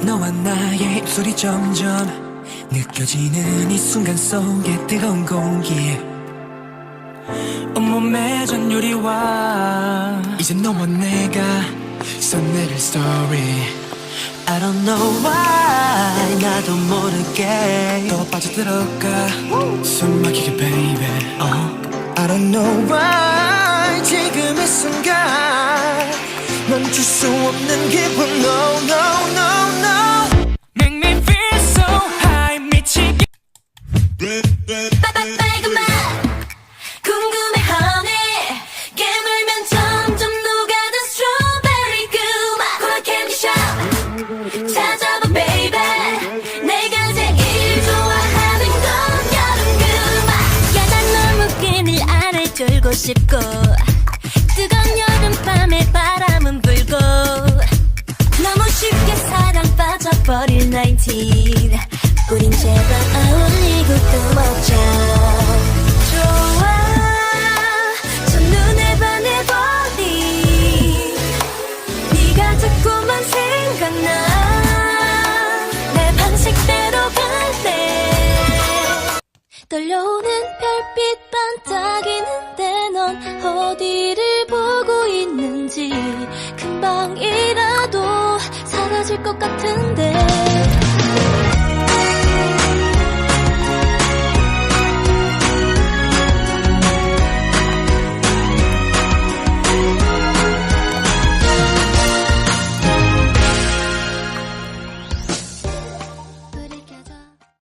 너와 나의 입술이 점점 느껴지는 이 순간 속에 뜨거운 공기 온몸에 전율이와 이제 너와 내가 써내릴 story I don't know why 나도 모르게 또 빠져들어가 숨 막히게 baby I don't know why 지금 이 순간 멈출 수 없는 기분 No no no no Make me feel so high 미치게 빨간 맛 궁금해 honey 깨물면 점점 녹아든 스트로베리 그 맛 코라 캔디샵 찾아봐 baby 내가 제일 좋아하는 건 여름 그 맛 야 난 너무 끈을 안에 졸고 싶고 뜨거운 여름밤에 바람은 불고 너무 쉽게 사랑 빠져버릴 19 우린 제발 어울리고 또 먹자 좋아 첫눈에 반해버린 네가 자꾸만 생각나 내 방식대로 갈래 떨려오는 별빛 반짝이는데 넌 어디를 보고 있는지 금방이라도 사라질 것 같은데